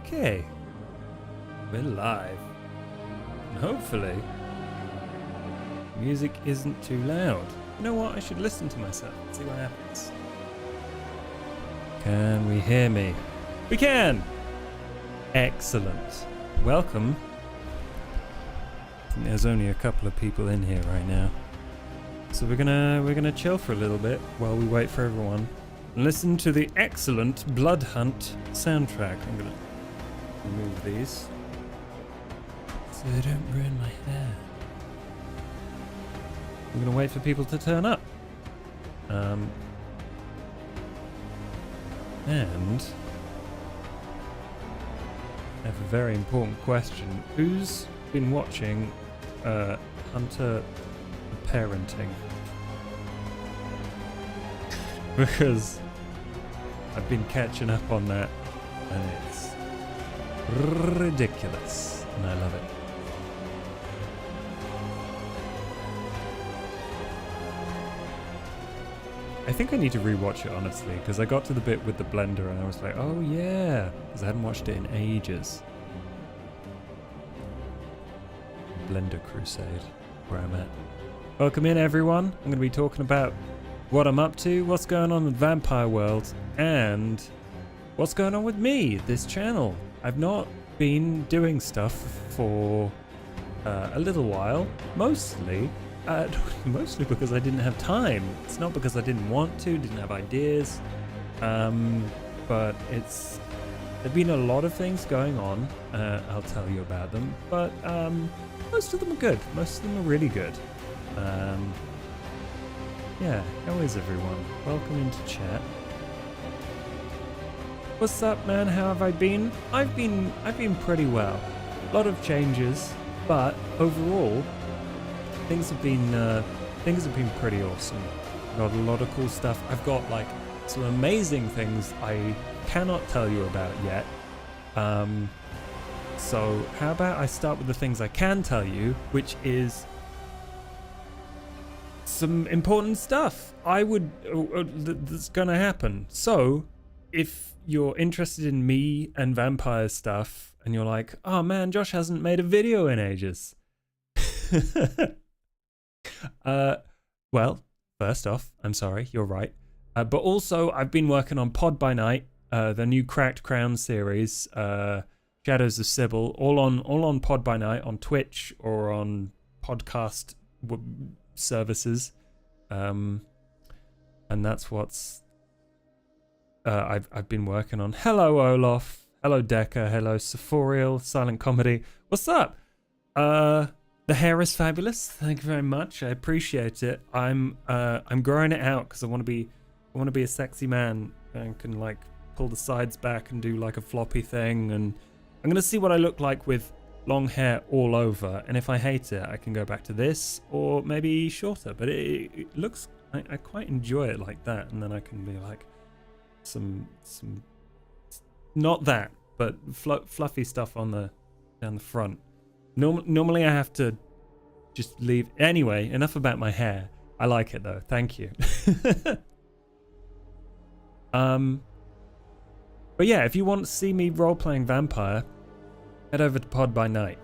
Okay. We're live. And hopefully, music isn't too loud. You know what? I should listen to myself and see what happens. Can we hear me? We can! Excellent. Welcome. I think there's only a couple of people in here right now. So we're gonna chill for a little bit while we wait for everyone. And listen to the excellent Bloodhunt soundtrack. I'm gonna remove these so they don't ruin my hair. I'm gonna wait for people to turn up. And I have a very important question. Who's been watching Hunter parenting? Because I've been catching up on that and it's ridiculous and I love it. I think I need to rewatch it honestly, because I got to the bit with the blender and I was like, oh yeah, because I hadn't watched it in ages. Blender Crusade, where I'm at. Welcome in everyone. I'm going to be talking about what I'm up to, what's going on in the vampire world, and what's going on with me, this channel. I've not been doing stuff for a little while, mostly because I didn't have time. It's not because I didn't want to, didn't have ideas, but there've been a lot of things going on. I'll tell you about them, but most of them are good. Most of them are really good. Yeah, how is everyone? Welcome into chat. What's up, man? How have I been? I've been pretty well. A lot of changes, but overall, things have been pretty awesome. Got a lot of cool stuff. I've got like some amazing things I cannot tell you about yet. So how about I start with the things I can tell you, which is some important stuff that's gonna happen. So if you're interested in me and vampire stuff and you're like, oh man, Josh hasn't made a video in ages. Well, first off, I'm sorry, you're right. But also I've been working on Pod by Night, the new Cracked Crown series, Shadows of Sybil, all on Pod by Night on Twitch or on podcast services, and that's what's I've been working on. Hello Olaf, hello Decker, hello Sephorial, Silent Comedy. What's up? The hair is fabulous. Thank you very much. I appreciate it. I'm growing it out because I want to be a sexy man and can like pull the sides back and do like a floppy thing, and I'm gonna see what I look like with long hair all over, and if I hate it I can go back to this or maybe shorter, but it looks, I quite enjoy it like that, and then I can be like some not that, but fluffy stuff on down the front. Normally I have to just leave. Anyway, enough about my hair. I like it though, thank you. But yeah, if you want to see me role-playing vampire, head over to Pod by Night.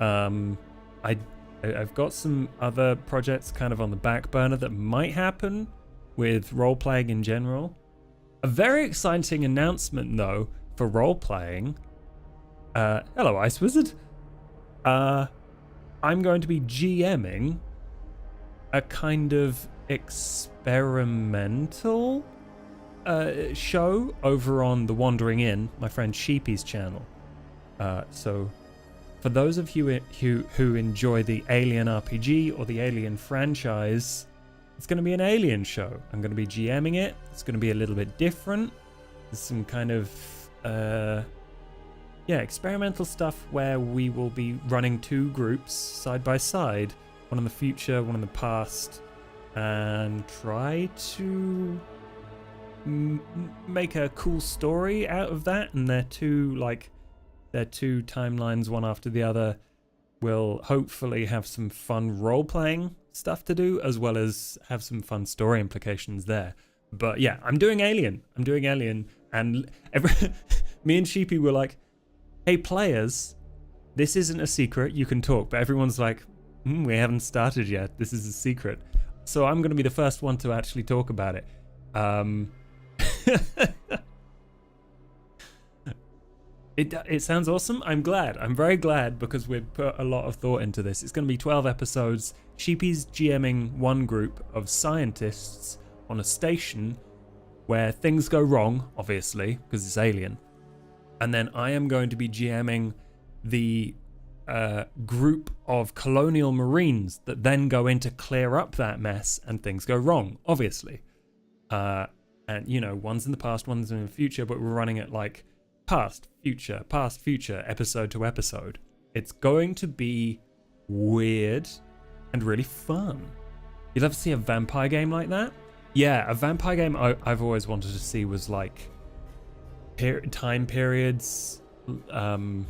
I've got some other projects kind of on the back burner that might happen with role-playing in general. A very exciting announcement though for role-playing. Hello Ice Wizard. I'm going to be GMing a kind of experimental show over on The Wandering Inn, my friend Sheepy's channel. So for those of you who enjoy the Alien RPG or the Alien franchise, it's going to be an Alien show. I'm going to be GMing it. It's going to be a little bit different. There's some kind of experimental stuff where we will be running two groups side by side, one in the future, one in the past, and try to make a cool story out of that. And they're two timelines, one after the other, will hopefully have some fun role-playing stuff to do, as well as have some fun story implications there. But yeah, I'm doing Alien, and me and Sheepy were like, hey players, this isn't a secret, you can talk. But everyone's like, we haven't started yet, this is a secret. So I'm going to be the first one to actually talk about it. It sounds awesome. I'm glad. I'm very glad, because we've put a lot of thought into this. It's going to be 12 episodes. Sheepy's GMing one group of scientists on a station where things go wrong, obviously, because it's alien. And then I am going to be GMing the group of colonial marines that then go in to clear up that mess, and things go wrong, obviously. And, you know, one's in the past, one's in the future, but we're running it like past, future, episode to episode. It's going to be weird and really fun. You'd love to see a vampire game like that? Yeah, a vampire game I've always wanted to see was like time periods, kind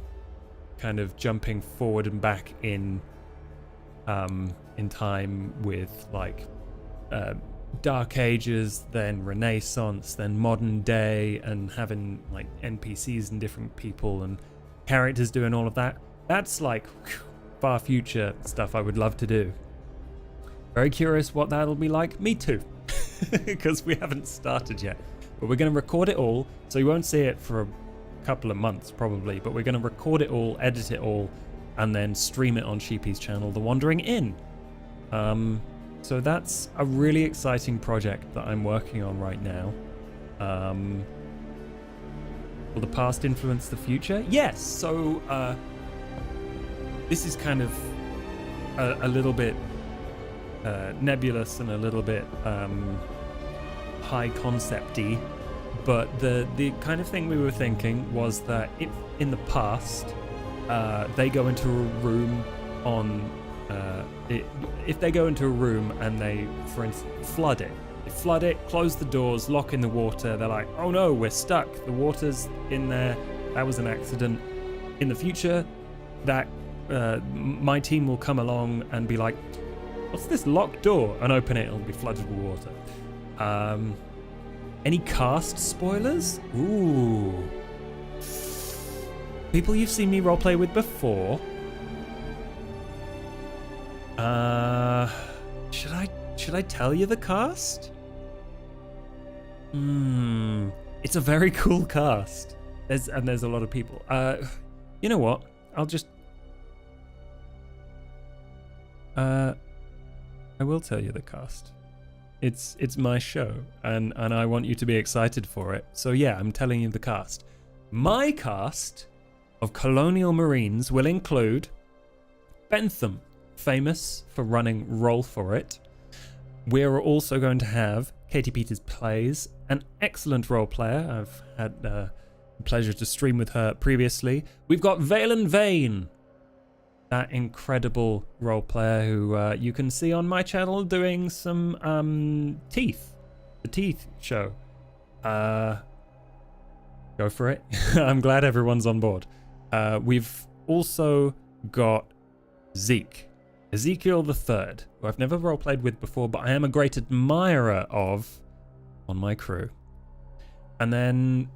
of jumping forward and back in time with like Dark Ages, then Renaissance, then modern day, and having like NPCs and different people and characters doing all of that. That's like far future stuff I would love to do. Very curious what that'll be like. Me too, because we haven't started yet. But we're going to record it all, so you won't see it for a couple of months probably, but we're going to record it all, edit it all, and then stream it on Sheepy's channel, The Wandering Inn. So that's a really exciting project that I'm working on right now. Will the past influence the future? Yes. So this is kind of a little bit nebulous and a little bit high concept-y, but the kind of thing we were thinking was that if in the past they go into a room on if they go into a room and they, for instance, flood it, close the doors, lock in the water, they're like, oh no, we're stuck, the water's in there, that was an accident. In the future, that my team will come along and be like, what's this locked door? And open it, it'll be flooded with water. Any cast spoilers? Ooh. People you've seen me roleplay with before. Should I tell you the cast? It's a very cool cast. There's a lot of people. You know what? I'll just I will tell you the cast. It's my show, and I want you to be excited for it. So yeah, I'm telling you the cast. My cast of Colonial Marines will include Bentham, famous for running Roll For It. We're also going to have Katie Peters Plays, an excellent role player. I've had the pleasure to stream with her previously. We've got Valen Vane, that incredible role player who you can see on my channel doing some Teeth, the Teeth show. Go for it. I'm glad everyone's on board. We've also got Ezekiel the Third, who I've never roleplayed with before, but I am a great admirer of on my crew. And then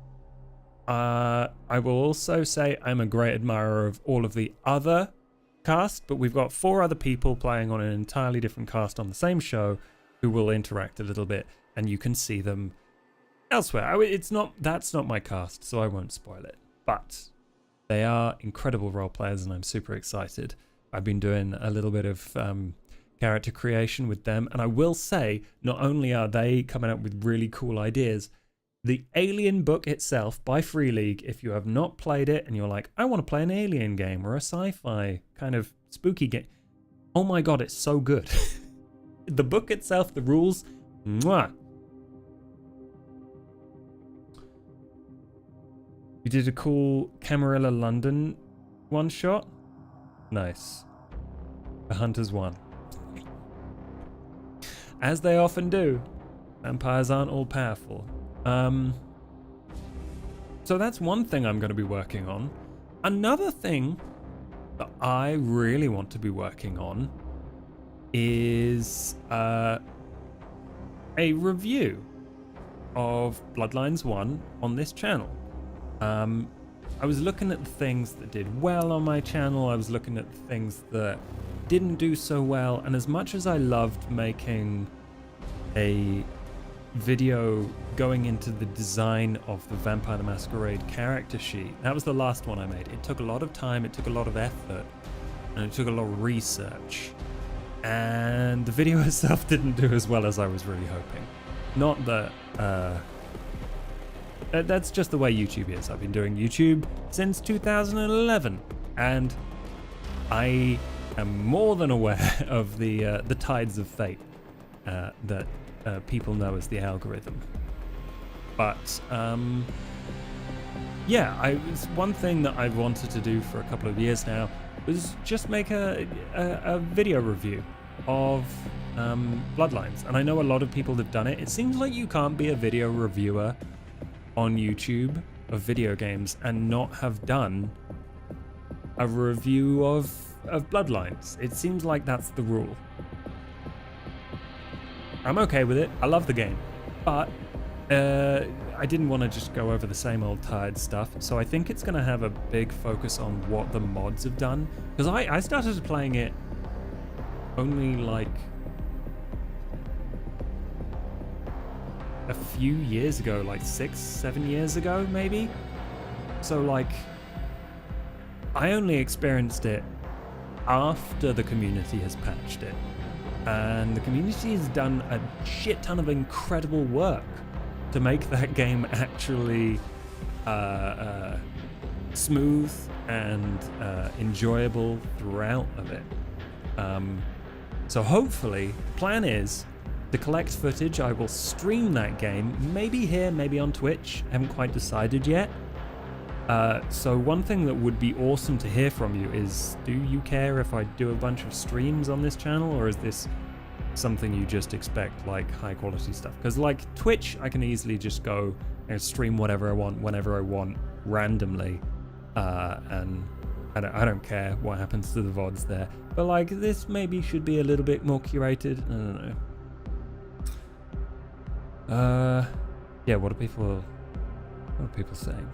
I will also say I'm a great admirer of all of the other cast, but we've got 4 other people playing on an entirely different cast on the same show who will interact a little bit, and you can see them elsewhere. That's not my cast, so I won't spoil it. But they are incredible role players, and I'm super excited. I've been doing a little bit of character creation with them, and I will say, not only are they coming up with really cool ideas, the Alien book itself by Free League, if you have not played it and you're like, I want to play an Alien game or a sci-fi kind of spooky game, oh my god, it's so good. The book itself, the rules, mwah. You did a cool Camarilla London one shot. Nice. The hunters won. As they often do. Vampires aren't all powerful. So that's one thing I'm going to be working on. Another thing that I really want to be working on is a review of Bloodlines 1 on this channel. I was looking at the things that did well on my channel. I was looking at the things that didn't do so well. And as much as I loved making a video going into the design of the Vampire the Masquerade character sheet, that was the last one I made. It took a lot of time, it took a lot of effort, and it took a lot of research. And the video itself didn't do as well as I was really hoping. Not that, that's just the way YouTube is. I've been doing YouTube since 2011, and I am more than aware of the tides of fate that people know as the algorithm. But yeah, it's one thing that I've wanted to do for a couple of years now was just make a video review of Bloodlines, and I know a lot of people have done it. It seems like you can't be a video reviewer on YouTube of video games and not have done a review of Bloodlines. It seems like that's the rule. I'm okay with it. I love the game, but I didn't want to just go over the same old tired stuff. So I think it's going to have a big focus on what the mods have done, because I started playing it only like a few years ago, like 6-7 years ago maybe. So like I only experienced it after the community has patched it, and the community has done a shit ton of incredible work to make that game actually smooth and enjoyable throughout of it. So hopefully, plan is to collect footage. I will stream that game, maybe here, maybe on Twitch. I haven't quite decided yet. So one thing that would be awesome to hear from you is, do you care if I do a bunch of streams on this channel, or is this something you just expect, like high quality stuff? Because like Twitch, I can easily just go and stream whatever I want, whenever I want, randomly, and I don't care what happens to the VODs there. But like this maybe should be a little bit more curated. I don't know. Yeah, what are people saying?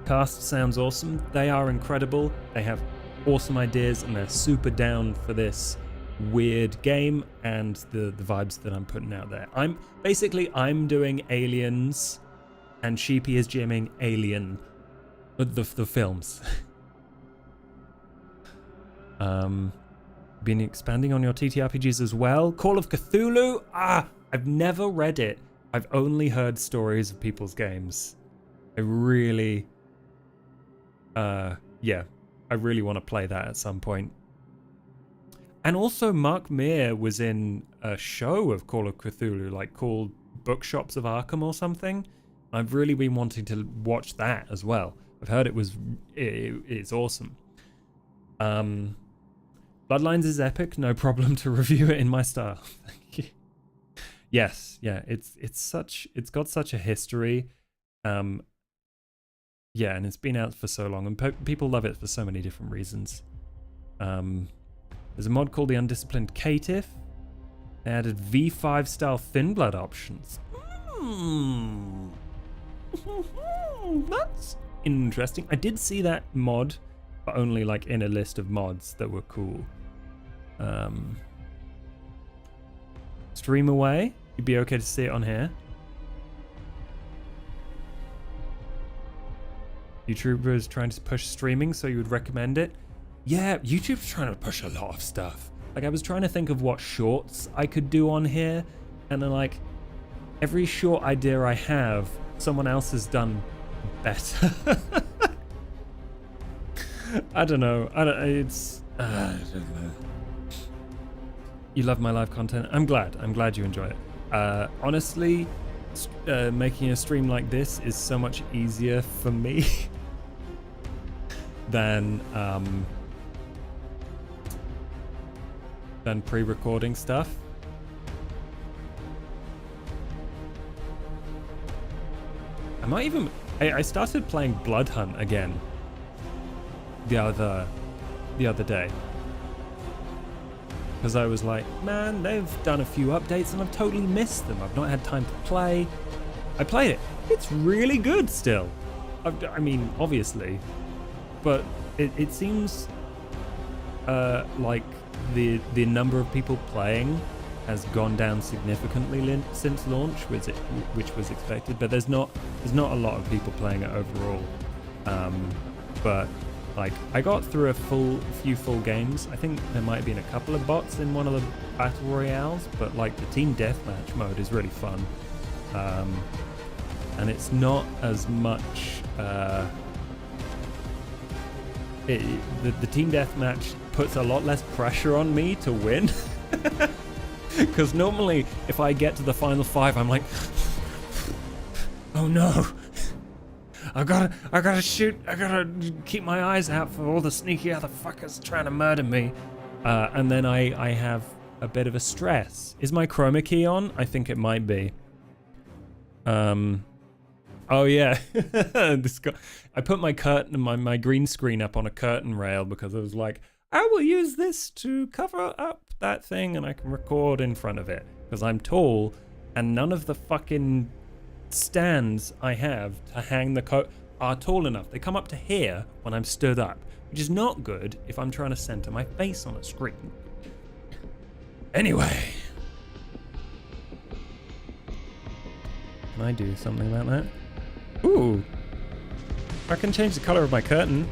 Cast sounds awesome. They are incredible. They have awesome ideas, and they're super down for this weird game and the vibes that I'm putting out there. I'm doing Aliens, and Sheepy is jamming Alien, the films. Been expanding on your TTRPGs as well. Call of Cthulhu. I've never read it. I've only heard stories of people's games. I really want to play that at some point. And also Mark Meer was in a show of Call of Cthulhu, like called Bookshops of Arkham or something. I've really been wanting to watch that as well. I've heard it's awesome. Bloodlines is epic, no problem to review it in my style. Thank you. Yes, yeah, it's got such a history. Yeah, and it's been out for so long, and people love it for so many different reasons. There's a mod called the Undisciplined Caitiff. They added V5 style thin blood options. That's interesting. I did see that mod, but only like in a list of mods that were cool. Stream away. You'd be okay to see it on here. YouTuber is trying to push streaming, so you would recommend it? Yeah, YouTube's trying to push a lot of stuff. Like, I was trying to think of what shorts I could do on here, and then like every short idea I have, someone else has done better. I don't know. I don't know. You love my live content. I'm glad you enjoy it. Honestly, making a stream like this is so much easier for me than pre-recording stuff. I started playing Bloodhunt again the other day, because I was like, man, they've done a few updates and I've totally missed them. I've not had time to play. I played it. It's really good still. I mean, obviously, but it seems like the number of people playing has gone down significantly since launch, which was expected. But there's not a lot of people playing it overall. But like, I got through a few full games. I think there might have been a couple of bots in one of the battle royales, but like the team deathmatch mode is really fun, and it's not as much. The team deathmatch puts a lot less pressure on me to win, because normally if I get to the final 5, I'm like, oh no. I gotta shoot. I gotta keep my eyes out for all the sneaky other fuckers trying to murder me. And then I have a bit of a stress. Is my chroma key on? I think it might be. Oh yeah. I put my curtain, my green screen up on a curtain rail because I was like, I will use this to cover up that thing and I can record in front of it. Because I'm tall and none of the fucking stands I have to hang the coat are tall enough. They come up to here when I'm stood up, which is not good if I'm trying to center my face on a screen. Anyway, can I do something about that? Ooh, I can change the color of my curtain.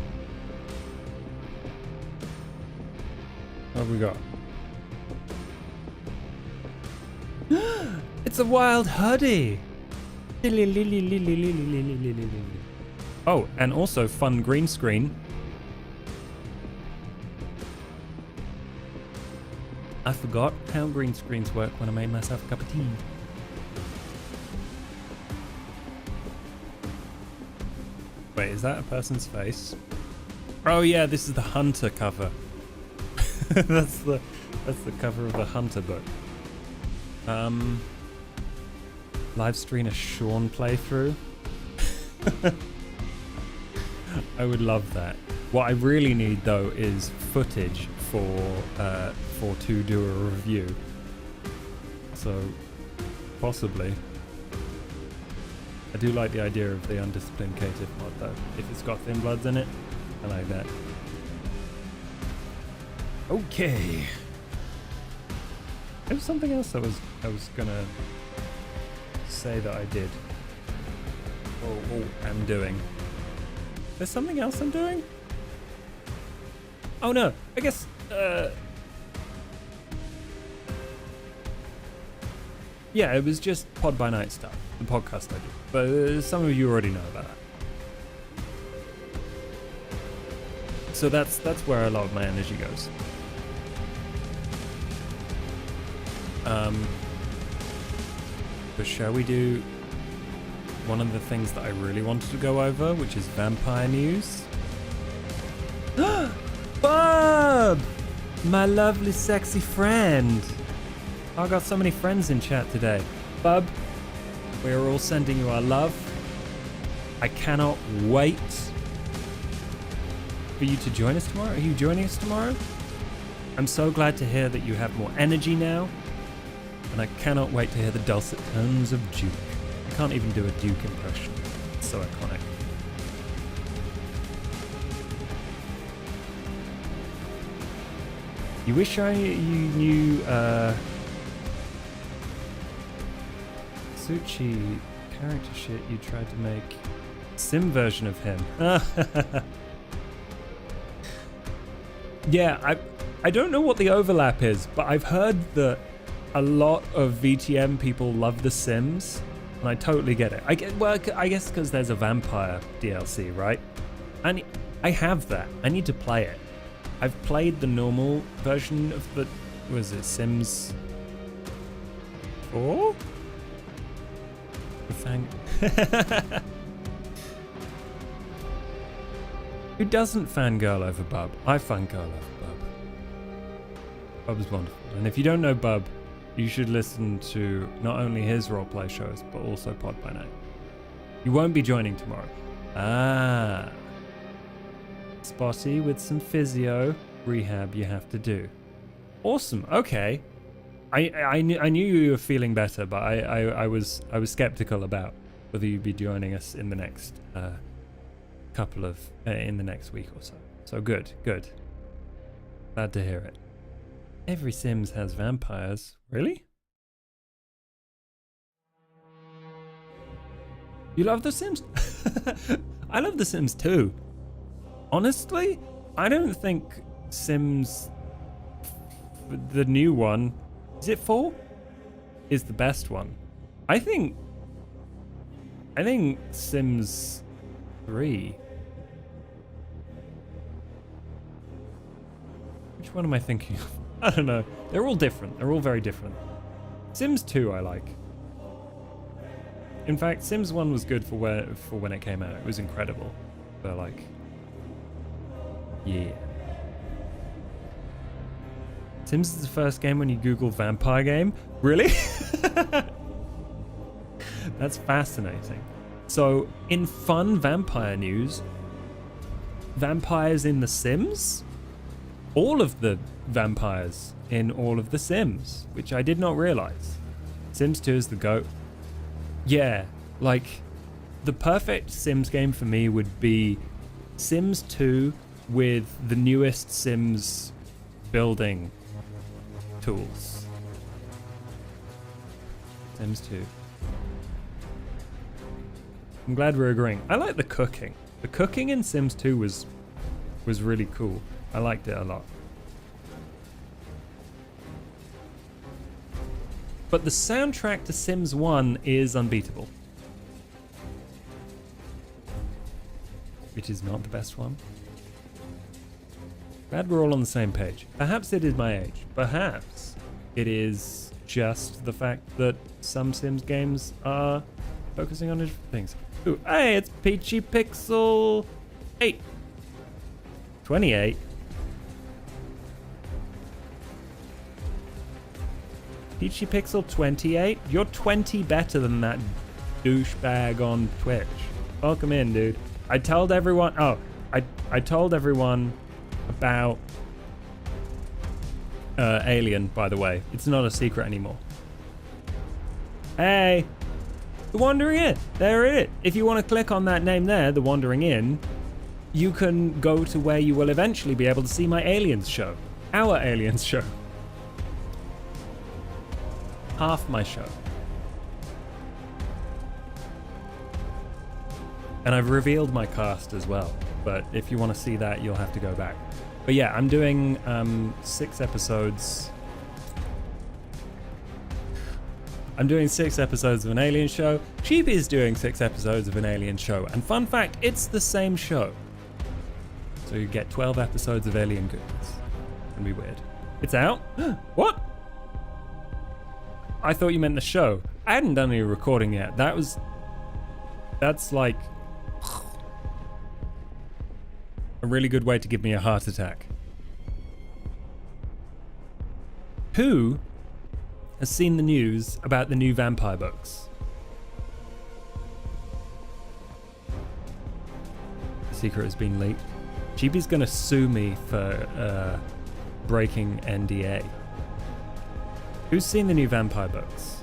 What have we got? It's a wild hoodie. Oh, and also fun green screen. I forgot how green screens work when I made myself a cup of tea. Wait, is that a person's face? Oh yeah, this is the Hunter cover. that's the cover of the Hunter book. Live stream a Sean playthrough. I would love that. What I really need though is footage to do a review. So possibly. I do like the idea of the undisciplined caitiff mod though. If it's got thin bloods in it, I like that. Okay. There was something else I was gonna say that I did. Oh, I'm doing. There's something else I'm doing? Oh no, I guess, yeah, it was just Pod by Night stuff, the podcast I do. But some of you already know about that. So that's where a lot of my energy goes. But shall we do one of the things that I really wanted to go over, which is vampire news? Bob! My lovely sexy friend. I got so many friends in chat today. Bub, we are all sending you our love. I cannot wait for you to join us tomorrow. Are you joining us tomorrow? I'm so glad to hear that you have more energy now. And I cannot wait to hear the dulcet tones of Duke. I can't even do a Duke impression. It's so iconic. You wish you knew Suchi character shit you tried to make sim version of him. Yeah, I don't know what the overlap is, but I've heard that a lot of VTM people love The Sims, and I totally get it. I guess because there's a vampire DLC, right? And I have that. I need to play it. I've played the normal version of the, was it Sims 4? Who doesn't fangirl over Bub? I fangirl over Bub. Bub's wonderful. And if you don't know Bub, you should listen to not only his roleplay shows, but also Pod by Night. You won't be joining tomorrow. Ah. Spotty with some physio rehab you have to do. Awesome. Okay. I knew you were feeling better, but I was skeptical about whether you'd be joining us in the next couple of in the next week or so. So good. Glad to hear it. Every Sims has vampires. Really? You love The Sims? I love The Sims too. Honestly, I don't think Sims, the new one, is it 4? Is the best one. I think Sims 3. Which one am I thinking of? I don't know. They're all different. They're all very different. Sims 2 I like. In fact, Sims 1 was good for when it came out. It was incredible. But like, yeah. Sims is the first game when you Google vampire game? Really? That's fascinating. So, in fun vampire news, vampires in The Sims? All of the vampires in all of The Sims, which I did not realize. Sims 2 is the GOAT. Yeah, like, the perfect Sims game for me would be Sims 2 with the newest Sims building tools. Sims 2. I'm glad we're agreeing. I like the cooking. The cooking in Sims 2 was really cool. I liked it a lot. But the soundtrack to Sims 1 is unbeatable. Which is not the best one. Glad we're all on the same page. Perhaps it is my age. Perhaps it is just the fact that some Sims games are focusing on different things. Ooh, hey, it's Peachy Pixel 8. 28. Peachy Pixel 28? You're 20 better than that douchebag on Twitch. Welcome in, dude. I told everyone... Oh, I told everyone about Alien, by the way. It's not a secret anymore. Hey! The Wandering Inn. There it is. If you want to click on that name there, The Wandering Inn, you can go to where you will eventually be able to see my Aliens show. Our Aliens show. Half my show. And I've revealed my cast as well, but if you want to see that, you'll have to go back. But yeah, I'm doing 6 episodes. I'm doing 6 episodes of an Alien show. Cheapy's doing 6 episodes of an Alien show. And fun fact, it's the same show. So you get 12 episodes of Alien goodness. It's gonna be weird. It's out? What? I thought you meant the show. I hadn't done any recording yet. That's like a really good way to give me a heart attack. Who has seen the news about the new vampire books? The secret has been leaked. Chibi's gonna sue me for breaking NDA. Who's seen the new vampire books?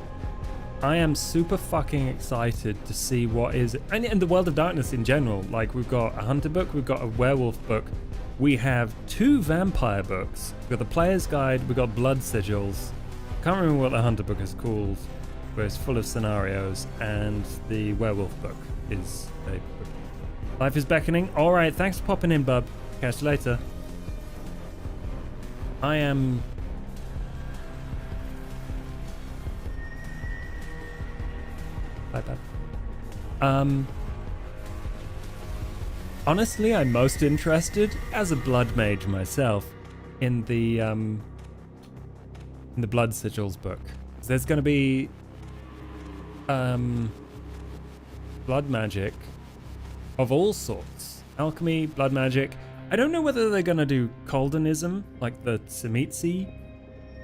I am super fucking excited to see what is... And in the World of Darkness in general, like we've got a hunter book, we've got a werewolf book, we have 2 vampire books, we've got the player's guide, we've got blood sigils. Can't remember what the hunter book is called, but it's full of scenarios, and the werewolf book is a book. Life is beckoning. Alright, thanks for popping in, bub. Catch you later. I am... Bye, bub. Honestly, I'm most interested, as a blood mage myself, in the blood sigils book. There's going to be blood magic of all sorts. Alchemy, blood magic. I don't know whether they're going to do Koldanism, like the Tzimisce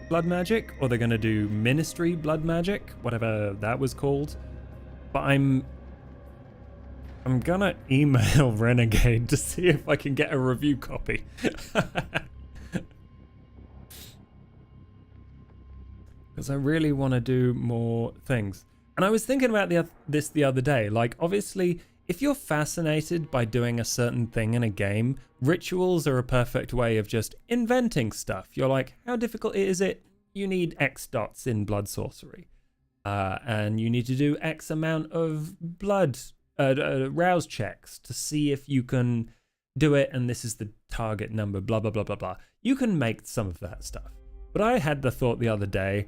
blood magic, or they're going to do ministry blood magic, whatever that was called. But I'm gonna email Renegade to see if I can get a review copy. Because I really want to do more things. And I was thinking about this the other day. Like, obviously, if you're fascinated by doing a certain thing in a game, rituals are a perfect way of just inventing stuff. You're like, how difficult is it? You need X dots in blood sorcery. And you need to do X amount of blood rouse checks to see if you can do it, and this is the target number, blah, blah, blah, blah, blah. You can make some of that stuff. But I had the thought the other day,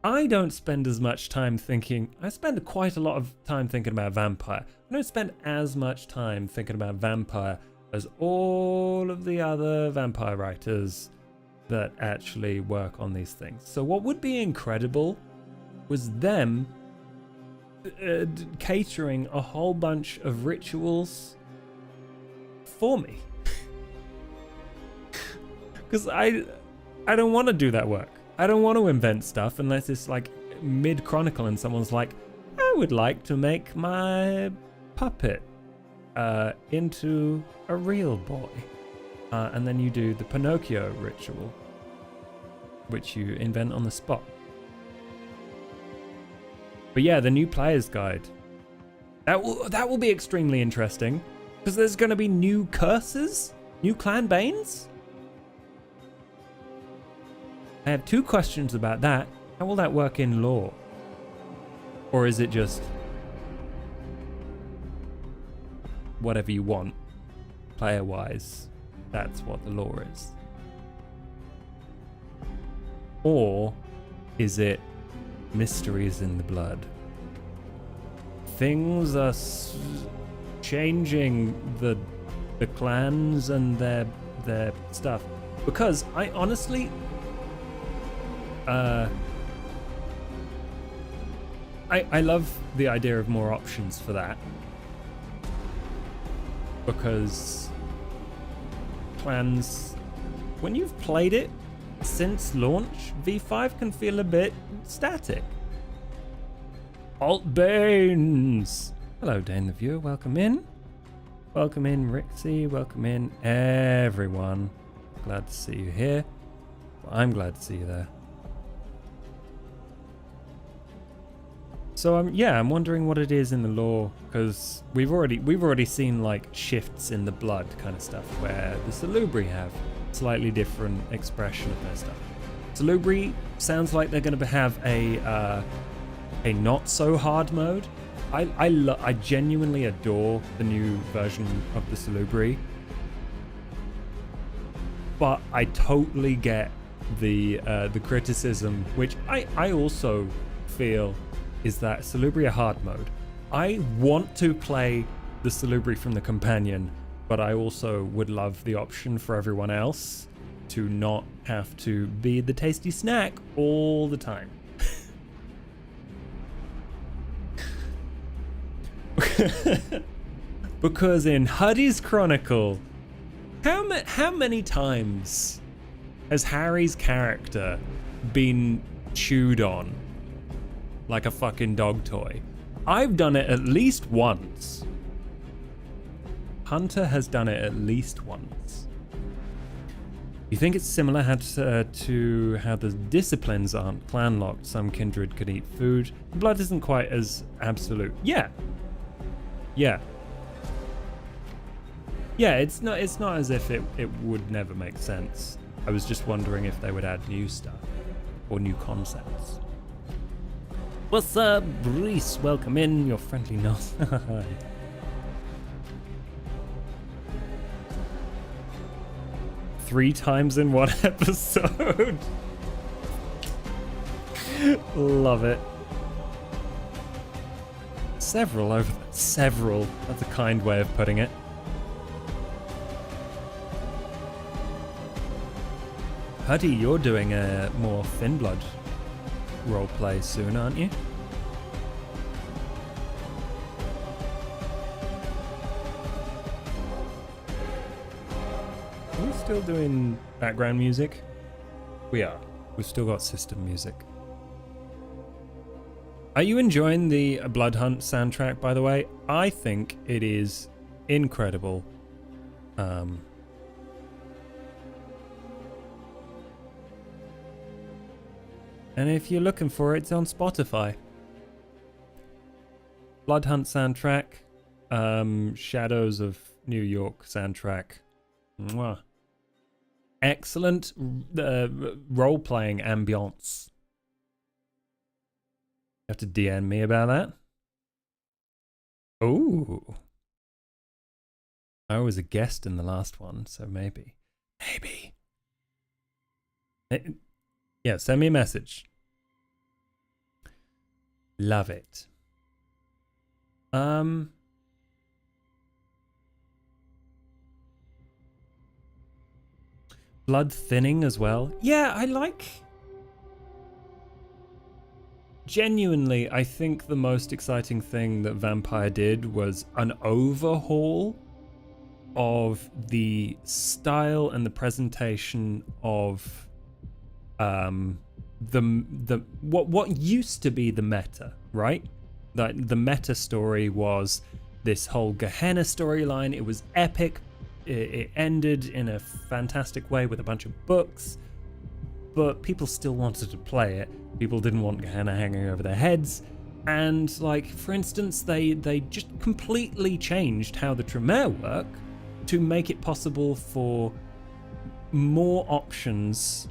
I don't spend as much time thinking, I spend quite a lot of time thinking about vampire. I don't spend as much time thinking about vampire as all of the other vampire writers that actually work on these things. So what would be incredible was them catering a whole bunch of rituals for me. Because I don't want to do that work. I don't want to invent stuff unless it's like mid-chronicle and someone's like, I would like to make my puppet into a real boy. And then you do the Pinocchio ritual, which you invent on the spot. But yeah, the new player's guide. That will be extremely interesting, because there's going to be new curses, new clan banes. I have 2 questions about that. How will that work in lore? Or is it just whatever you want, player-wise? That's what the lore is. Or is it mysteries in the blood? Things are changing the clans and their stuff. Because I honestly, I love the idea of more options for that, because clans, when you've played it since launch, V5 can feel a bit static. Alt Banes! Hello, Dane the viewer, welcome in. Welcome in, Rixie, welcome in, everyone. Glad to see you here. Well, I'm glad to see you there. So I'm wondering what it is in the lore, because we've already seen like shifts in the blood kind of stuff, where the Salubri have slightly different expression of their stuff. Salubri sounds like they're going to have a not so hard mode. I genuinely adore the new version of the Salubri, but I totally get the criticism, which I also feel, is that Salubri hard mode. I want to play the Salubri from the companion, but I also would love the option for everyone else to not have to be the tasty snack all the time. Because in Huddy's Chronicle, how many times has Harry's character been chewed on like a fucking dog toy? I've done it at least once. Hunter has done it at least once. You think it's similar to how the disciplines aren't clan locked? Some kindred could eat food. The blood isn't quite as absolute. Yeah. It's not as if it would never make sense. I was just wondering if they would add new stuff or new concepts. What's up, Brees? Welcome in, your friendly nose. 3 times in one episode. Love it. Several. That's a kind way of putting it. Huddy, you're doing a more Thin Blood roleplay soon, aren't you? Are we still doing background music? We are. We've still got system music. Are you enjoying the Bloodhunt soundtrack, by the way? I think it is incredible. And if you're looking for it, it's on Spotify. Bloodhunt soundtrack. Shadows of New York soundtrack. Mwah. Excellent role-playing ambience. You have to DM me about that. Oh. I was a guest in the last one, so maybe. Maybe. Yeah, send me a message. Love it. Blood thinning as well. Yeah, I like... Genuinely, I think the most exciting thing that Vampire did was an overhaul of the style and the presentation of what used to be the meta, right? The meta story was this whole Gehenna storyline. It was epic. It ended in a fantastic way with a bunch of books, but people still wanted to play it. People didn't want Gehenna hanging over their heads. And like, for instance, they just completely changed how the Tremere work to make it possible for more options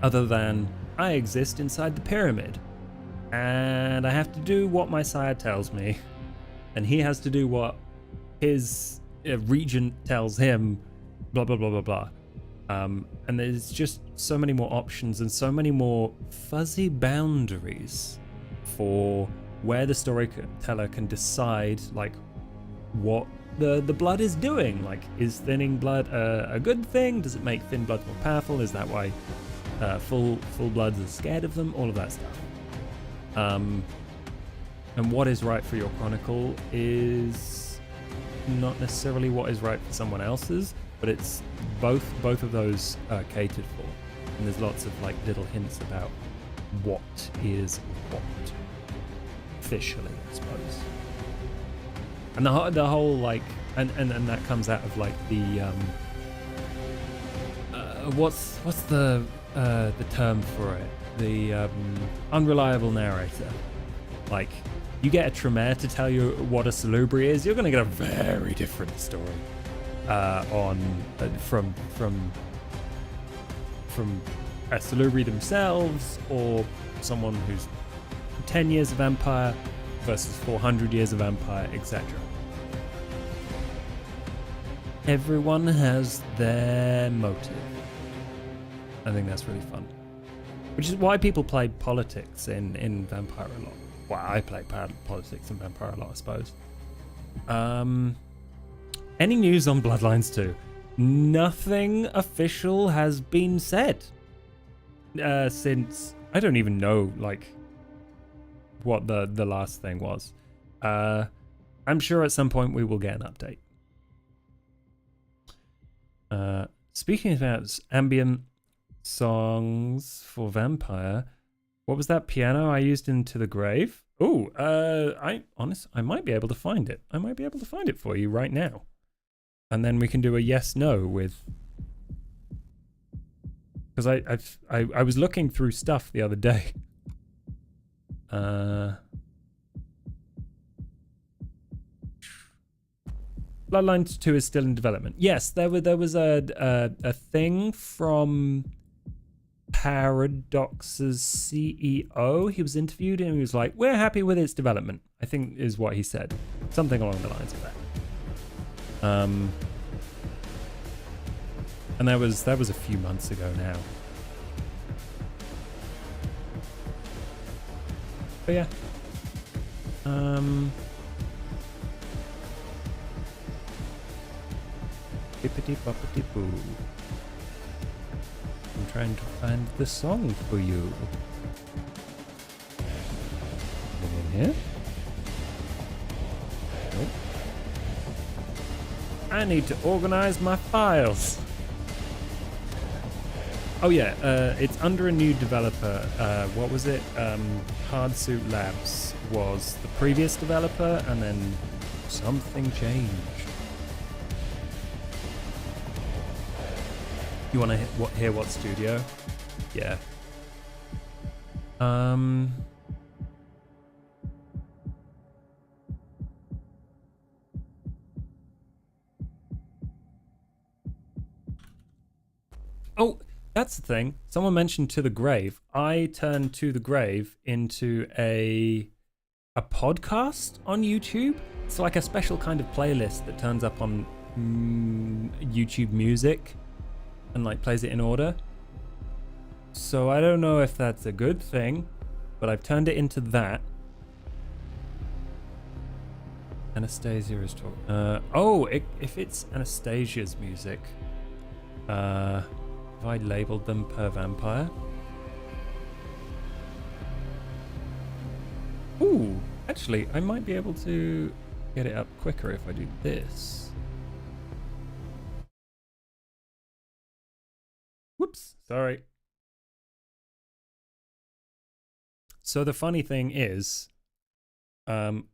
other than I exist inside the pyramid and I have to do what my sire tells me and he has to do what his regent tells him, blah blah blah blah blah. And there's just so many more options and so many more fuzzy boundaries for where the storyteller can decide like what the blood is doing. Like, is thinning blood a good thing? Does it make thin blood more powerful? Is that why full bloods are scared of them? All of that stuff. And what is right for your chronicle is not necessarily what is right for someone else's, but it's both of those are catered for. And there's lots of like little hints about what is what officially, I suppose. And the whole like and that comes out of like the what's the term for it? The unreliable narrator. Like, you get a Tremere to tell you what a Salubri is, you're going to get a very different story from a Salubri themselves, or someone who's 10 years of Empire versus 400 years of Empire, etc. Everyone has their motive. I think that's really fun. Which is why people play politics in Vampire a lot. Well, I play politics in Vampire a lot, I suppose. Any news on Bloodlines 2? Nothing official has been said. Since... I don't even know, like, what the last thing was. I'm sure at some point we will get an update. Speaking about ambient songs for Vampire, what was that piano I used into the grave? Oh, I might be able to find it. I might be able to find it for you right now. And then we can do a yes/no with... Because I was looking through stuff the other day. Bloodlines 2 is still in development. Yes, there was a thing from Paradox's CEO. He was interviewed and he was like, "We're happy with its development," I think is what he said. Something along the lines of that. And that was a few months ago now. But yeah. Bippity boppity boo. I'm trying to find the song for you. In here? Nope. I need to organize my files. Oh yeah, it's under a new developer. What was it? Hardsuit Labs was the previous developer, and then something changed. You want to hear what studio? Yeah. That's the thing. Someone mentioned To the Grave. I turned To the Grave into a podcast on YouTube. It's like a special kind of playlist that turns up on YouTube Music and like plays it in order. So I don't know if that's a good thing, but I've turned it into that. Anastasia is talking. If it's Anastasia's music, have I labeled them per vampire? Ooh, actually, I might be able to get it up quicker if I do this. Whoops, sorry. So the funny thing is, I'm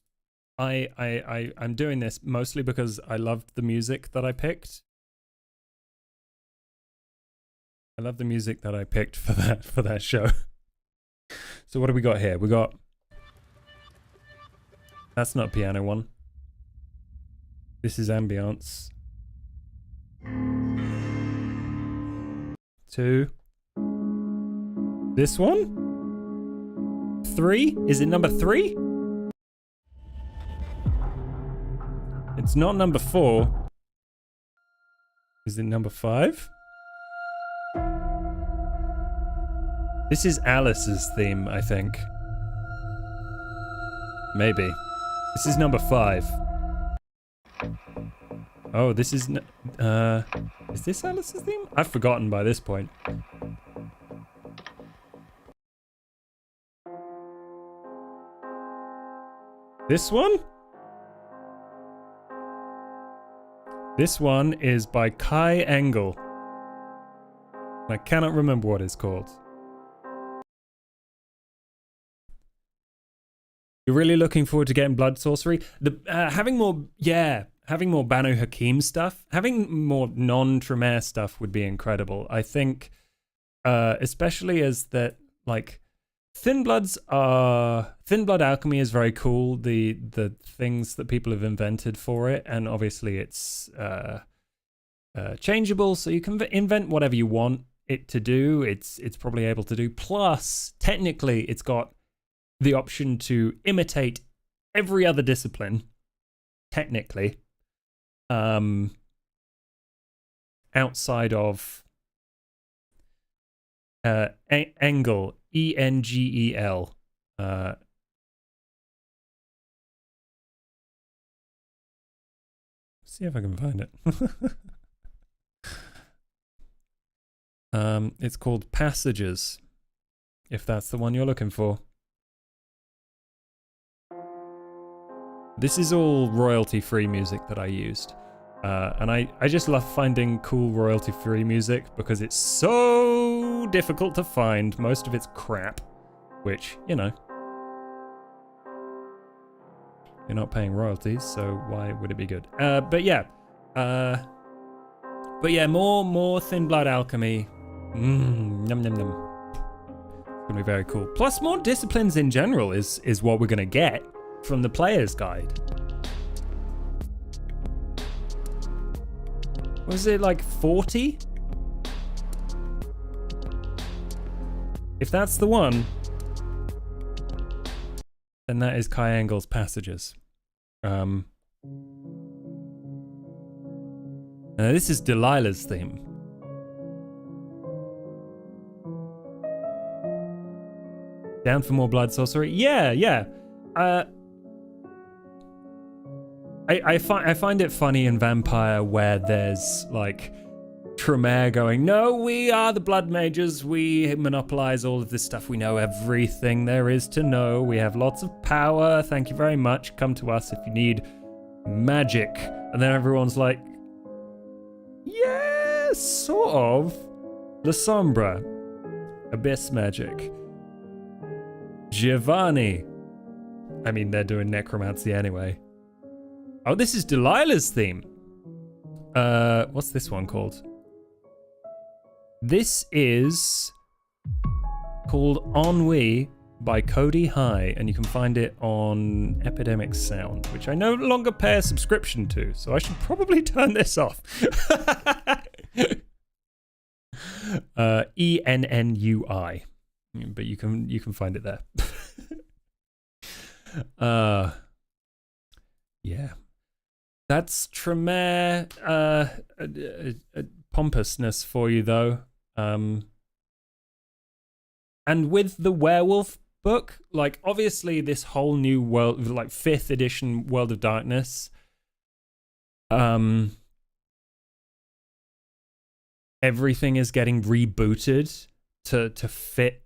doing this mostly because I loved the music that I picked. I love the music that I picked for that show. So what do we got here? We got... That's not piano one. This is ambience. 2. This one? 3? Is it number 3? It's not number 4. Is it number 5? This is Alice's theme, I think. Maybe. This is number 5. Oh, this is... is this Alice's theme? I've forgotten by this point. This one? This one is by Kai Engel. I cannot remember what it's called. You're really looking forward to getting Blood Sorcery? Having more Banu Hakim stuff, having more non-Tremere stuff would be incredible. I think, especially as that, like, Thin Blood alchemy is very cool. The things that people have invented for it, and obviously it's changeable, so you can invent whatever you want it to do. It's probably able to do. Plus, technically, it's got the option to imitate every other discipline. Technically, outside of Engel. Engel. See if I can find it. It's called Passages, if that's the one you're looking for. This is all royalty-free music that I used. And I just love finding cool royalty-free music because it's so difficult to find. Most of it's crap, which, you know, you're not paying royalties, so why would it be good? But yeah, more Thin Blood alchemy. Yum yum yum. It's gonna be very cool. Plus, more disciplines in general is what we're gonna get from the player's guide. Was it like 40? If that's the one, then that is Kai Engel's Passages. This is Delilah's theme. Down for more Blood Sorcery? Yeah. I find it funny in Vampire where there's like Tremere going, no, we are the Blood Mages, we monopolize all of this stuff, we know everything there is to know, we have lots of power, thank you very much, come to us if you need magic. And then everyone's like, yeah, sort of. La Sombra, Abyss Magic, Giovanni. I mean, they're doing necromancy anyway. Oh, this is Delilah's theme. What's this one called? This is called Ennui by Cody High, and you can find it on Epidemic Sound, which I no longer pay a subscription to, so I should probably turn this off. ENNUI, but you can find it there. Yeah, that's Tremere pompousness for you though. And with the Werewolf book, like obviously this whole new world, like 5th edition World of Darkness, everything is getting rebooted to fit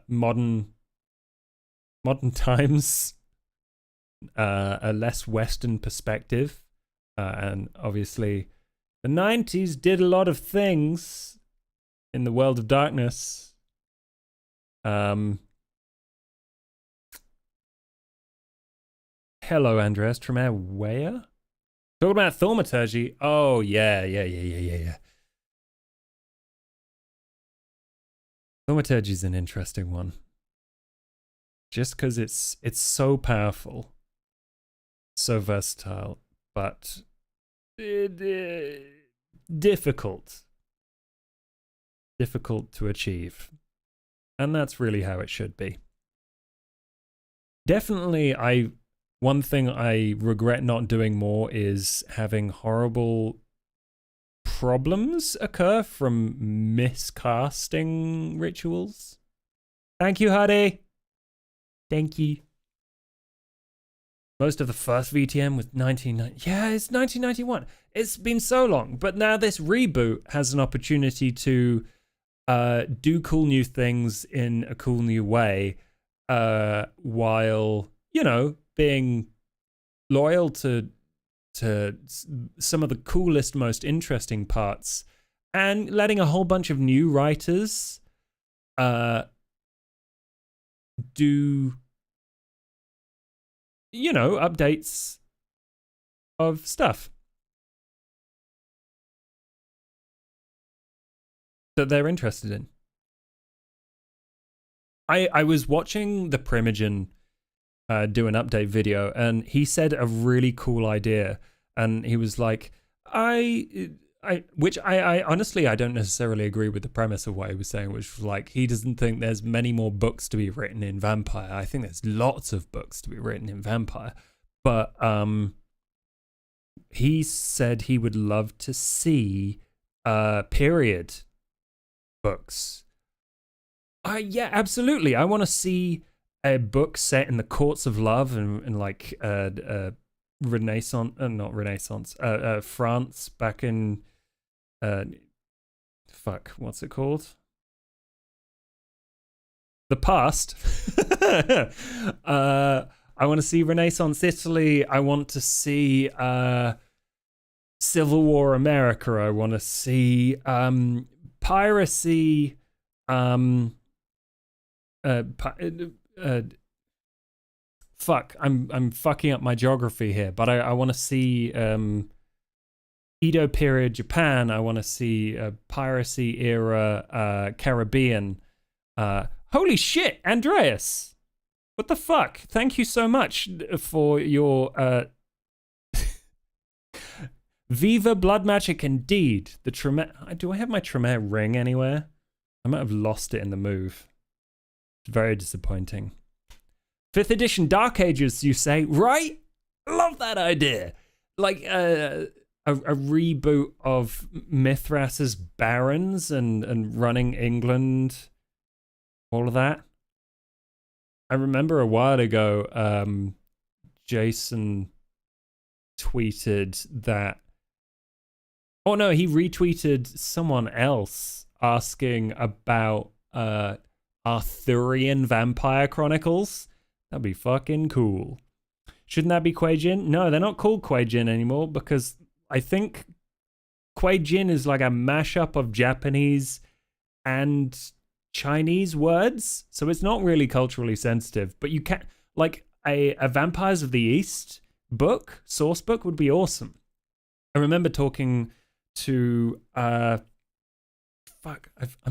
modern times, a less Western perspective, and obviously the 90s did a lot of things in the World of Darkness. Hello, Andreas. Tremere where? Talking about thaumaturgy. Oh, yeah. Thaumaturgy is an interesting one. Just because it's so powerful, so versatile, but difficult to achieve. And that's really how it should be. Definitely, one thing I regret not doing more is having horrible problems occur from miscasting rituals. Thank you, Huddy. Thank you. Most of the first VTM was 1990. Yeah, it's 1991. It's been so long, but now this reboot has an opportunity to do cool new things in a cool new way, while, you know, being loyal to some of the coolest, most interesting parts, and letting a whole bunch of new writers do, you know, updates of stuff that they're interested in. I was watching the Primogen do an update video, and he said a really cool idea, and he was like, which I honestly, I don't necessarily agree with the premise of what he was saying, which was like, he doesn't think there's many more books to be written in Vampire. I think there's lots of books to be written in Vampire, but he said he would love to see period books. Yeah, absolutely. I want to see a book set in the courts of love and like Renaissance, not Renaissance, France back in what's it called? The past. I want to see Renaissance Italy. I want to see Civil War America. I want to see piracy. I'm fucking up my geography here, but I want to see Edo period Japan. I want to see piracy era Caribbean. Holy shit, Andreas! What the fuck? Thank you so much for your Viva Blood Magic indeed. The Tremere. Do I have my Tremere ring anywhere? I might have lost it in the move. Very disappointing. 5th edition Dark Ages, you say? Right? Love that idea. Like a reboot of Mithras's barons and running England. All of that. I remember a while ago, Jason tweeted that. Oh no, he retweeted someone else asking about Arthurian Vampire Chronicles. That'd be fucking cool. Shouldn't that be Kuei Jin? No, they're not called Kuei Jin anymore, because I think Kuei Jin is like a mashup of Japanese and Chinese words, so it's not really culturally sensitive. But you can, like, a Vampires of the East book, source book, would be awesome. I remember talking to I'm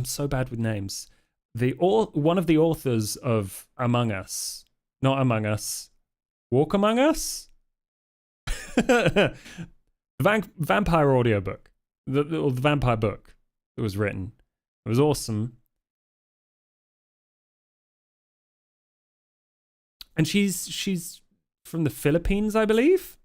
so bad with names. One of the authors of Among Us, not Among Us, Walk Among Us, vampire audiobook. the vampire book that was written. It was awesome. And she's from the Philippines, I believe.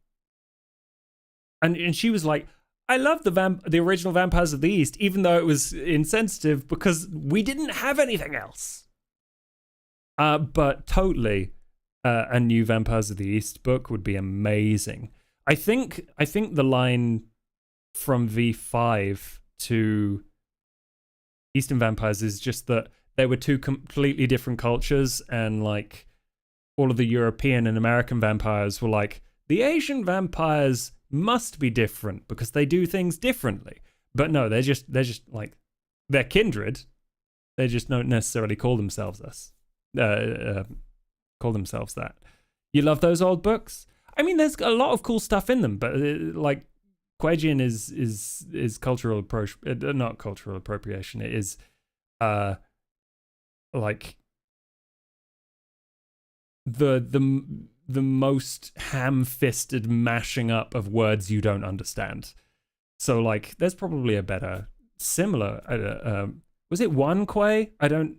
And she was like, I love the original Vampires of the East, even though it was insensitive because we didn't have anything else. But totally, a new Vampires of the East book would be amazing. I think the line from V5 to Eastern Vampires is just that they were two completely different cultures, and like all of the European and American vampires were like, the Asian vampires must be different because they do things differently. But no, they're just like, they're kindred. They just don't necessarily call themselves that. You love those old books? I mean, there's a lot of cool stuff in them, but like Kwejian is cultural not cultural appropriation. It is like the most ham-fisted mashing up of words you don't understand. So like, there's probably a better similar. Was it One Kwe? I don't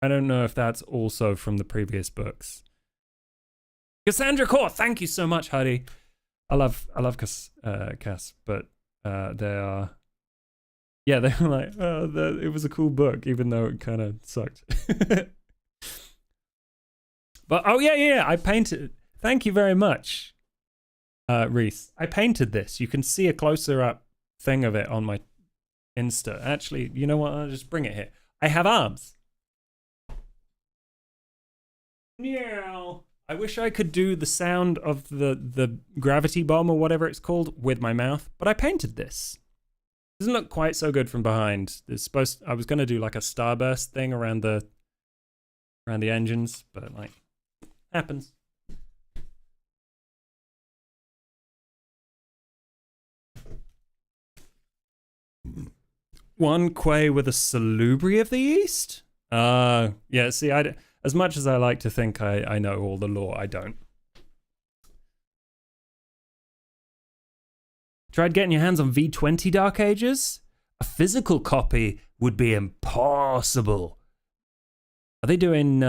know if that's also from the previous books. Cassandra Core, thank you so much, Huddy. I love Cass, but they are. Yeah, they were like, oh, it was a cool book, even though it kind of sucked. But oh yeah, I painted. Thank you very much, Reese. I painted this. You can see a closer up thing of it on my Insta. Actually, you know what? I'll just bring it here. I have arms. Meow. I wish I could do the sound of the gravity bomb or whatever it's called with my mouth, but I painted this. Doesn't look quite so good from behind. I was gonna do like a starburst thing around the engines, but like happens. One Quay with a Salubri of the East? Yeah, see, as much as I like to think I know all the lore, I don't. Tried getting your hands on V20 Dark Ages? A physical copy would be impossible. Are they doing,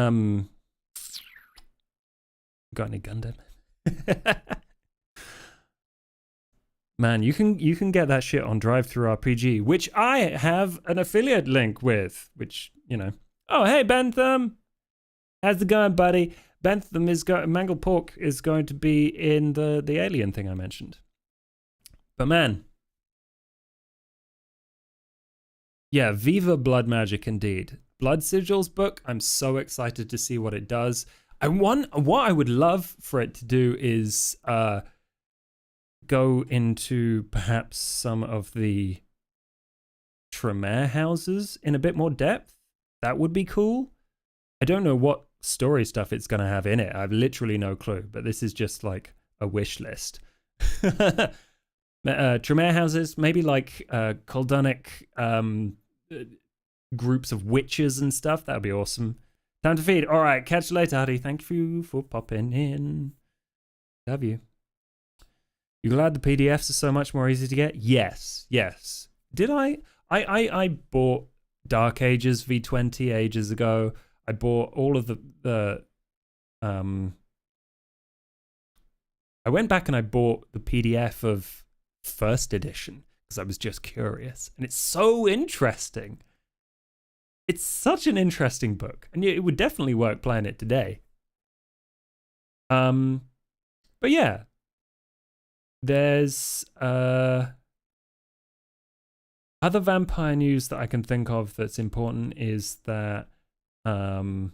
got any Gundam? Man, you can get that shit on Drive-Thru RPG, which I have an affiliate link with, which, you know. Oh, hey, Bentham. How's it going, buddy? Bentham Mangled Pork is going to be in the alien thing I mentioned. But man. Yeah, Viva Blood Magic indeed. Blood Sigils book, I'm so excited to see what it does. What I would love for it to do is go into perhaps some of the Tremere houses in a bit more depth. That would be cool. I don't know what story stuff it's going to have in it. I've literally no clue, but this is just like a wish list. Tremere houses, maybe like Kuldunic groups of witches and stuff. That would be awesome. Time to feed. All right, catch you later, Huddy. Thank you for popping in. Love you. You glad the PDFs are so much more easy to get? Yes. Did I bought Dark Ages V20 ages ago. I bought all of the I went back and I bought the PDF of first edition because I was just curious, and it's so interesting. It's such an interesting book, and it would definitely work playing it today. But yeah, there's other vampire news that I can think of that's important is that Swan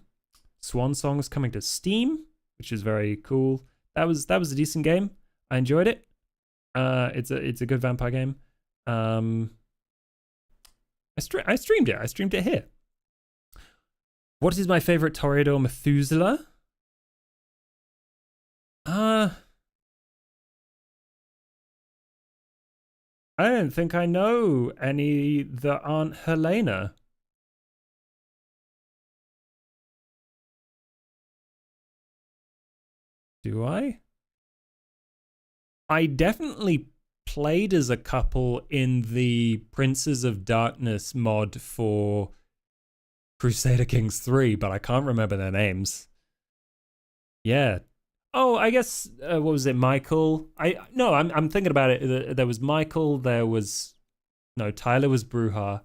Song's coming to Steam, which is very cool. That was a decent game. I enjoyed it. It's a good vampire game. I streamed it. I streamed it here. What is my favorite Toreador Methuselah? I don't think I know any that aren't Helena. Do I? I definitely played as a couple in the Princes of Darkness mod for Crusader Kings 3, but I can't remember their names. Yeah. Oh, I guess what was it, Michael? I'm thinking about it. There was Michael. Tyler was Bruja.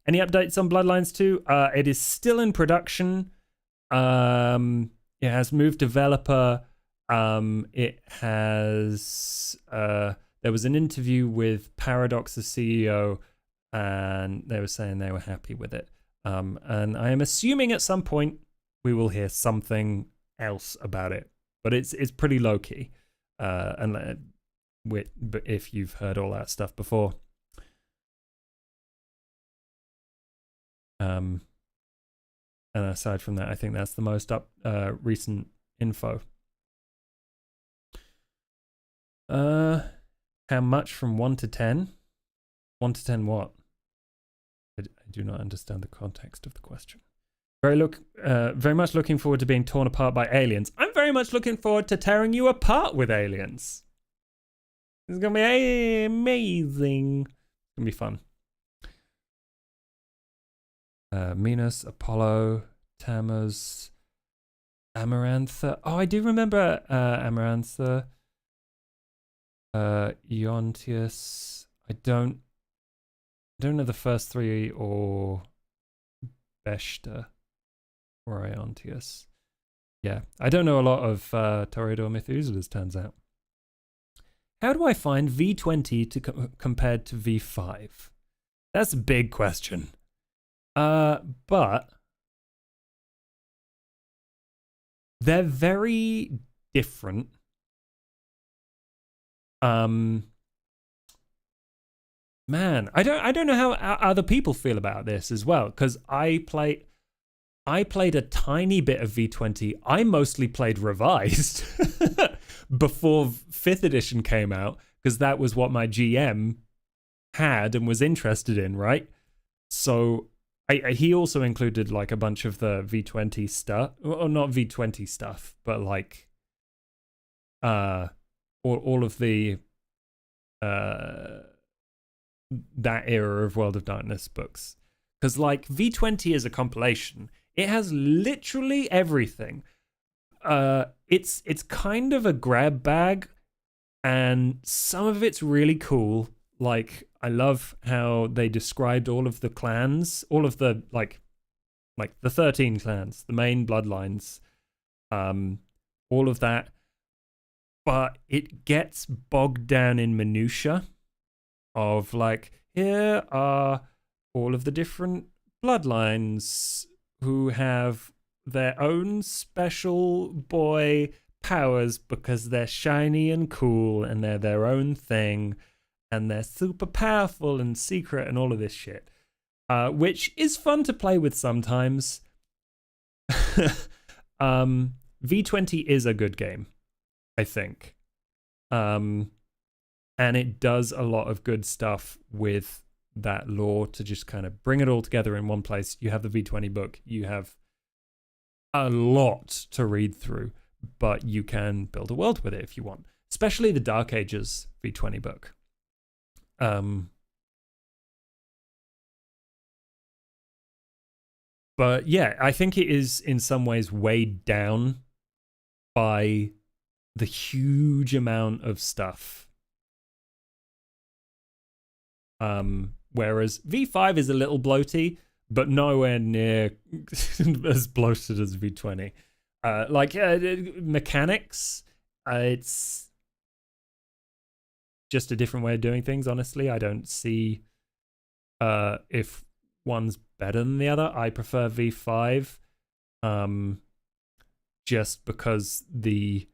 Any updates on Bloodlines 2? It is still in production. It has moved developer. It has. There was an interview with Paradox's CEO, and they were saying they were happy with it. And I am assuming at some point we will hear something else about it, but it's pretty low key. But if you've heard all that stuff before. And aside from that, I think that's the most recent info. How much from 1 to 10? 1 to 10 what? I do not understand the context of the question. Very much looking forward to being torn apart by aliens. I'm very much looking forward to tearing you apart with aliens. It's gonna be amazing. It's gonna be fun. Minos, Apollo, Tammuz, Amarantha. Oh, I do remember Amarantha. Eontius. I don't know the first three, or Beshta or Eontius. Yeah, I don't know a lot of Toreador Methuselahs, turns out. How do I find V20 to compared to V5? That's a big question. But they're very different. Man, I don't know how other people feel about this as well, because I played a tiny bit of V20. I mostly played revised before 5th edition came out, because that was what my GM had and was interested in, right? So he also included like a bunch of the V20 stuff, or not V20 stuff, but like all of the that era of World of Darkness books. Because like V20 is a compilation. It has literally everything. It's kind of a grab bag, and some of it's really cool. Like, I love how they described all of the clans, all of the like the 13 clans, the main bloodlines, all of that. But it gets bogged down in minutia of like, here are all of the different bloodlines who have their own special boy powers because they're shiny and cool and they're their own thing and they're super powerful and secret and all of this shit, which is fun to play with sometimes. V20 is a good game, I think. And it does a lot of good stuff with that lore to just kind of bring it all together in one place. You have the V20 book. You have a lot to read through, but you can build a world with it if you want, especially the Dark Ages V20 book. But yeah, I think it is in some ways weighed down by the huge amount of stuff. Whereas V5 is a little bloaty, but nowhere near as bloated as V20. Mechanics, it's just a different way of doing things, honestly. I don't see if one's better than the other. I prefer V5 just because the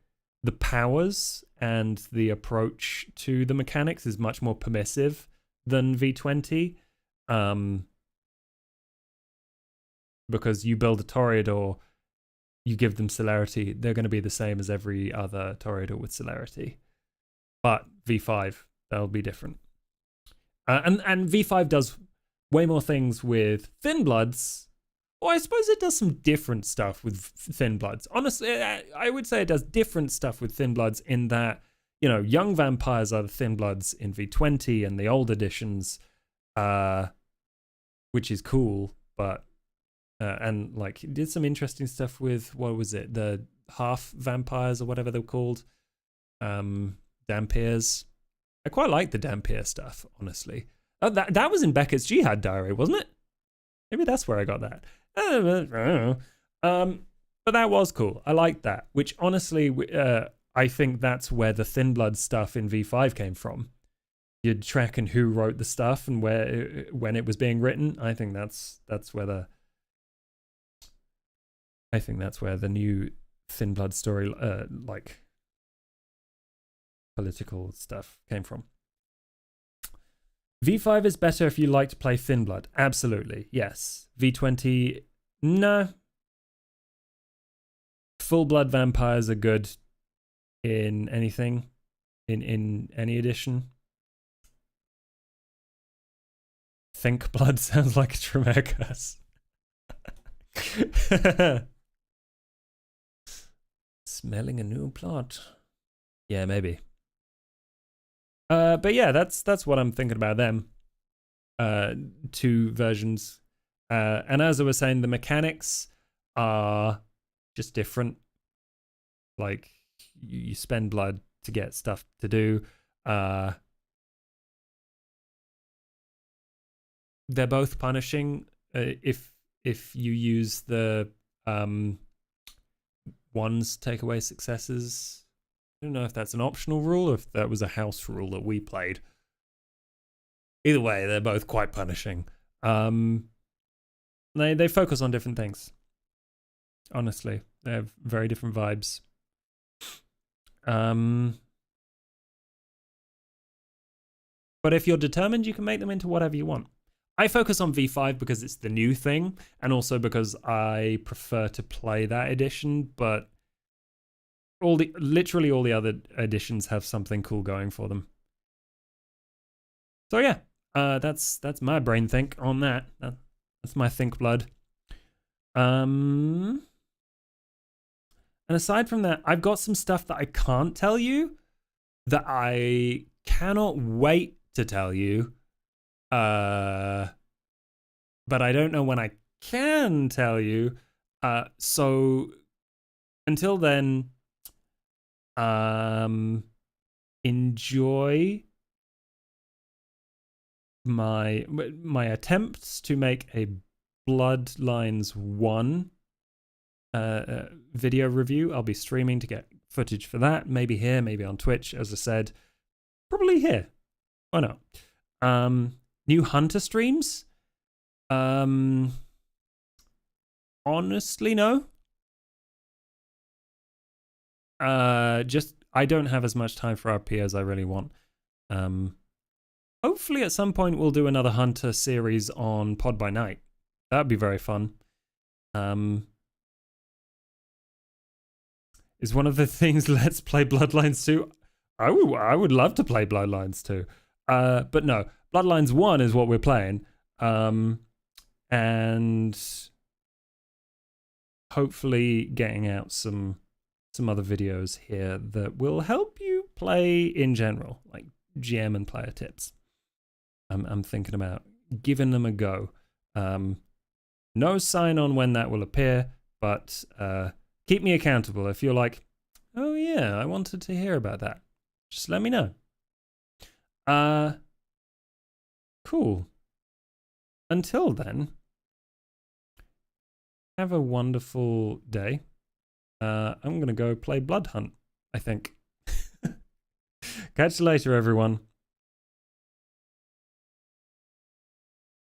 powers and the approach to the mechanics is much more permissive than V20, because you build a Toreador, you give them celerity, they're going to be the same as every other Toreador with celerity. But V5, they'll be different. And V5 does way more things with Thin Bloods, Or I suppose it does some different stuff with Thin Bloods. Honestly, I would say it does different stuff with Thin Bloods in that, you know, young vampires are the Thin Bloods in V20 and the old editions, which is cool, but and like it did some interesting stuff with, what was it, the half vampires or whatever they're called, Dampiers. I quite like the Dampier stuff, honestly. That was in Beckett's Jihad Diary, wasn't it? Maybe that's where I got that. I don't know. But that was cool. I liked that. Which honestly, I think that's where the Thin Blood stuff in V5 came from. You'd track and who wrote the stuff and where, when it was being written. I think that's where the new Thin Blood story, like political stuff, came from. V5 is better if you like to play Thin Blood. Absolutely, yes. V20, no. Full blood vampires are good in anything, in any edition. Think Blood sounds like a Tremere curse. Smelling a new plot. Yeah, maybe. But yeah, that's what I'm thinking about them. Two versions. And as I was saying, the mechanics are just different. Like, you spend blood to get stuff to do. They're both punishing if you use the ones take away successes. I don't know if that's an optional rule or if that was a house rule that we played. Either way, they're both quite punishing. They focus on different things. Honestly, they have very different vibes. But if you're determined, you can make them into whatever you want. I focus on V5 because it's the new thing, and also because I prefer to play that edition, but literally all the other editions have something cool going for them. So yeah, that's my brain think on that. That's my think blood. And aside from that, I've got some stuff that I can't tell you that I cannot wait to tell you. But I don't know when I can tell you. So until then, enjoy my attempts to make a Bloodlines 1 video review. I'll be streaming to get footage for that. Maybe here, maybe on Twitch, as I said. Probably here. Why not? New Hunter streams? Honestly, no. Just I don't have as much time for RP as I really want. Hopefully at some point we'll do another Hunter series on Pod by Night. That'd be very fun. Is one of the things Let's Play Bloodlines 2? I would love to play Bloodlines 2. But no, Bloodlines 1 is what we're playing. And hopefully getting out some other videos here that will help you play in general, like GM and player tips. I'm thinking about giving them a go. No sign on when that will appear, but keep me accountable. If you're like, oh yeah, I wanted to hear about that, just let me know. Cool. Until then, have a wonderful day. I'm going to go play Bloodhunt, I think. Catch you later, everyone.